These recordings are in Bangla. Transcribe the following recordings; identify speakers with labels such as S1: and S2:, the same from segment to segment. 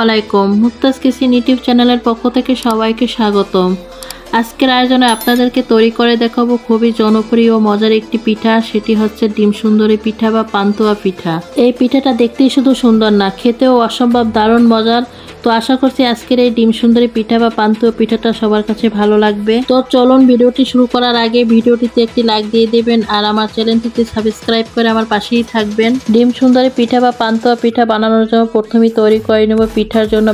S1: আলাইকুম, মুক্তাজ কিচেন ইউটিউব চ্যানেলের পক্ষ থেকে সবাইকে স্বাগতম। আজকের আয়োজনে আপনাদেরকে তৈরি করে দেখাবো খুবই জনপ্রিয় ও মজার একটি পিঠা। সেটি হচ্ছে ডিম সুন্দরী পিঠা বা পান্তুয়া পিঠা। এই পিঠাটা দেখতেই শুধু সুন্দর না, খেতেও অসম্ভব দারুণ মজার। তো আশা করছি আজকের এই ডিম সুন্দরী পিঠা বা পান্তুয়া পিঠাটা সবার কাছে ভালো লাগবে। তো চলুন ভিডিওটি শুরু করার আগে ভিডিওটিতে একটি লাইক দিয়ে দেবেন আর আমার চ্যানেলটিতে সাবস্ক্রাইব করে আমার পাশেই থাকবেন। ডিম সুন্দরী পিঠা বা পান্তুয়া পিঠা বানানোর জন্য প্রথমে তৈরি করে নেব পিঠার জন্য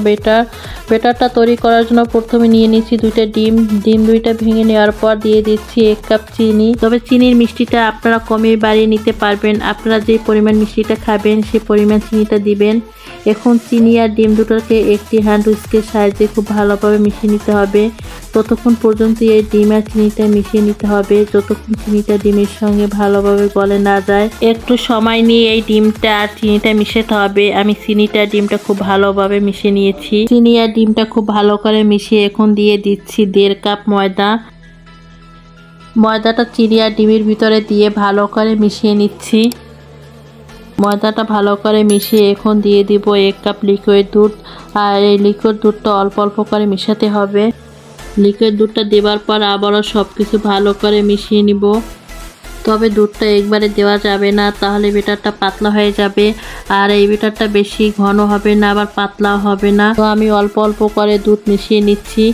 S1: বেটারটা তৈরি করার জন্য প্রথমে নিয়ে নিচ্ছি দুইটা ডিম দুইটা ভেঙে নেওয়ার পর দিয়ে দিচ্ছি 1 কাপ চিনি। তবে চিনির মিষ্টিটা আপনারা কমিয়ে বাড়িয়ে নিতে পারবেন। আপনারা যে পরিমাণ মিষ্টিটা খাবেন সেই পরিমাণ চিনিটা দিবেন। এখন চিনি আর ডিম দুটোকে একটি হ্যান্ড উইস্কের সাহায্যে খুব ভালোভাবে মিশিয়ে নিতে হবে। ততক্ষণ পর্যন্ত এই ডিম আর চিনিটা মিশিয়ে নিতে হবে যতক্ষণ চিনিটা ডিমের সঙ্গে ভালোভাবে গলে না যায়। একটু সময় নিয়ে এই ডিমটা আর চিনিটা মিশাতে হবে। আমি চিনিটা ডিমটা খুব ভালোভাবে মিশিয়ে নিয়েছি। চিনি আর ডিমটা খুব ভালো করে মিশিয়ে এখন দিয়ে দিচ্ছি 1.5 কাপ ময়দাটা চিনি আর ডিমের ভিতরে দিয়ে ভালো করে মিশিয়ে নিচ্ছি। ময়দাটা ভালো করে মিশিয়ে এখন দিয়ে দিব 1 কাপ লিকুইড দুধ। আর এই লিকুইড দুধটা অল্প অল্প করে মিশাতে হবে। লিকুইড দুধটা দেওয়ার পর আবারও সব কিছু ভালো করে মিশিয়ে নিব। তবে দুধটা একবারে দেওয়া যাবে না, তাহলে ব্যাটারটা পাতলা হয়ে যাবে। আর এই ব্যাটারটা বেশি ঘন হবে না আবার পাতলাও হবে না। তো আমি অল্প অল্প করে দুধ মিশিয়ে নিচ্ছি।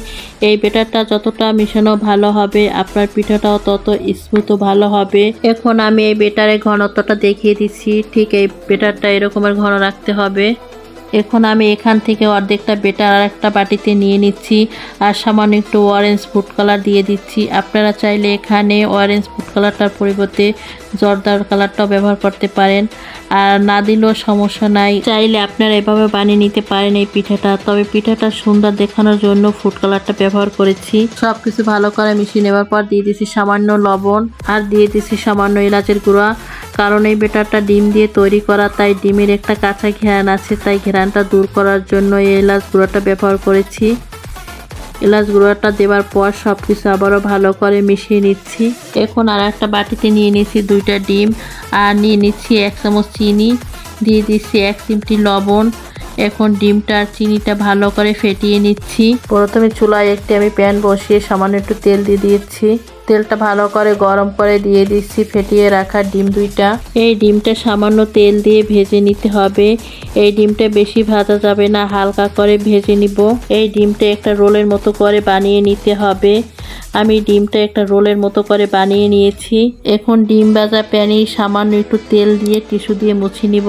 S1: এই ব্যাটারটা যতটা মিশানো ভালো হবে আপনার পিঠাটাও তত স্মুথ ও ভালো হবে। এখন আমি এই ব্যাটারের ঘনত্বটা দেখিয়ে দিচ্ছি। ঠিক এই ব্যাটারটা এরকমের ঘন রাখতে হবে। এখন আমি এখান থেকে অর্ধেকটা ব্যাটার আর একটা বাটিতে নিয়ে নিচ্ছি আর সামান্য একটু অরেঞ্জ ফুড কালার দিয়ে দিচ্ছি। আপনারা চাইলে এখানে অরেঞ্জ ফুড কালারটার পরিবর্তে জর্দার কালারটাও ব্যবহার করতে পারেন, আর না দিলেও সমস্যা নাই। চাইলে আপনারা এভাবে বানিয়ে নিতে পারেন এই পিঠাটা। তবে পিঠাটা সুন্দর দেখানোর জন্য ফুড কালারটা ব্যবহার করেছি। সব কিছু ভালো করে মিশিয়ে নেওয়ার পর দিয়ে দিচ্ছি সামান্য লবণ আর দিয়ে দিচ্ছি সামান্য এলাচের গুঁড়া। কারণ এই ব্যাটারটা ডিম দিয়ে তৈরি করা, তাই ডিমের একটা কাঁচা ঘ্রাণ আছে, তাই ঘ্রাণটা দূর করার জন্য এই এলাচ গুঁড়োটা ব্যবহার করেছি। এলাচ গুঁড়োটা দেওয়ার পর সব কিছু আবারও ভালো করে মিশিয়ে নিচ্ছি। এখন আর একটা বাটিতে নিয়ে নিচ্ছি 2টা ডিম আর নিয়ে নিচ্ছি 1 চামচ চিনি, দিয়ে দিচ্ছি 1 চিমটি লবণ। এখন ডিমটা আর চিনিটা ভালো করে ফেটিয়ে নিচ্ছি। প্রথমে চুলায় একটি আমি প্যান বসিয়ে সামান্য একটু তেল দিয়ে দিচ্ছি। তেলটা ভালো করে গরম করে দিয়ে দিচ্ছি ফেটিয়ে রাখা ডিম 2টা। এই ডিমটা সামান্য তেল দিয়ে ভেজে নিতে হবে। এই ডিমটা বেশি ভাজা যাবে না, হালকা করে ভেজে নিব। এই ডিমটা একটা রোলের মতো করে বানিয়ে নিতে হবে। আমি ডিমটা একটা রোলের মতো করে বানিয়ে নিয়েছি। এখন ডিম ভাজা প্যানে সামান্য একটু তেল দিয়ে টিস্যু দিয়ে মুছে নিব।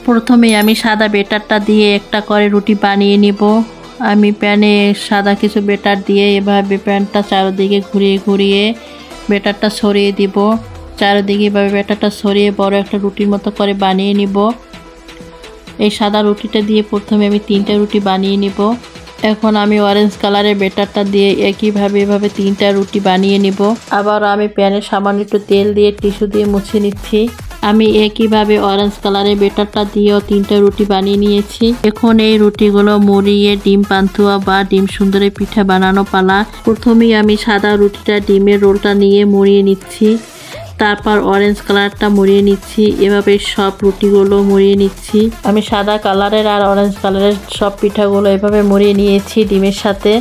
S1: প্রথমে আমি সাদা ব্যাটারটা দিয়ে একটা করে রুটি বানিয়ে নিব। আমি প্যানে সাদা কিছু ব্যাটার দিয়ে এভাবে প্যানটা চারদিকে ঘুরিয়ে ঘুরিয়ে ব্যাটারটা সরিয়ে দিব। চারদিকে এভাবে ব্যাটারটা সরিয়ে বড় একটা রুটির মতো করে বানিয়ে নিব। এই সাদা রুটিটা দিয়ে প্রথমে আমি 3টা রুটি বানিয়ে নিব। এখন আমি অরেঞ্জ কালারের ব্যাটারটা দিয়ে একইভাবে এভাবে 3টা রুটি বানিয়ে নিব। আবার আমি প্যানে সামান্য একটু তেল দিয়ে টিস্যু দিয়ে মুছে নিচ্ছি। আমি একইভাবে অরেঞ্জ কালারের ব্যাটারটা দিয়েও 3টা রুটি বানিয়ে নিয়েছি। এখন এই রুটিগুলো মুড়িয়ে ডিম পান্তুয়া বা ডিম সুন্দরী পিঠা বানানো পালা। প্রথমেই আমি সাদা রুটিটা ডিমের রোলটা নিয়ে মুড়িয়ে নিচ্ছি, তারপর অরেঞ্জ কালারটা মুড়িয়ে নিচ্ছি। এভাবে সব রুটিগুলো মুড়িয়ে নিচ্ছি। আমি সাদা কালারের আর অরেঞ্জ কালারের সব পিঠাগুলো এভাবে মুড়িয়ে নিয়েছি ডিমের সাথে।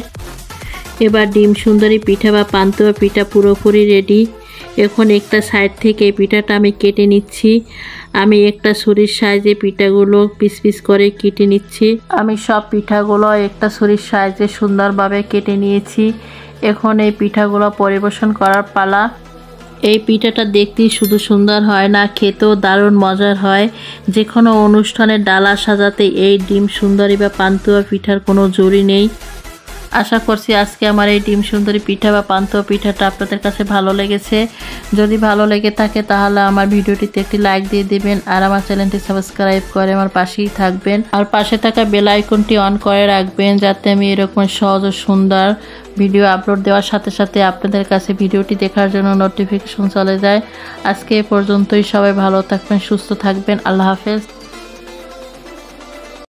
S1: এবার ডিম সুন্দরী পিঠা বা পান্তুয়া পিঠা পুরোপুরি রেডি। এখন একটা সাইড থেকে এই পিঠাটা আমি কেটে নিচ্ছি। আমি একটা ছুরির সাহায্যে পিঠাগুলো পিস পিস করে কেটে নিচ্ছি। আমি সব পিঠাগুলো একটা ছুরির সাহায্যে সুন্দরভাবে কেটে নিয়েছি। এখন এই পিঠাগুলো পরিবেশন করার পালা। এই পিঠাটা দেখতেই শুধু সুন্দর হয় না, খেতেও দারুণ মজার হয়। যে কোনো অনুষ্ঠানের ডালা সাজাতে এই ডিম সুন্দরী বা পান্তুয়া পিঠার কোনো জুড়ি নেই। আশা করছি আজকে আমার এই ডিম সুন্দরী পিঠা বা পান্তুয়া পিঠাটা আপনাদের কাছে ভালো লেগেছে। যদি ভালো লেগে থাকে তাহলে আমার ভিডিওটিতে একটি লাইক দিয়ে দেবেন আর আমার চ্যানেলটি সাবস্ক্রাইব করে আমার পাশেই থাকবেন। আর পাশে থাকা বেল আইকনটি অন করে রাখবেন যাতে আমি এরকম সহজ ও সুন্দর ভিডিও আপলোড দেওয়ার সাথে সাথে আপনাদের কাছে ভিডিওটি দেখার জন্য নোটিফিকেশন চলে যায়। আজকে এ পর্যন্তই। সবাই ভালো থাকবেন, সুস্থ থাকবেন। আল্লাহ হাফেজ।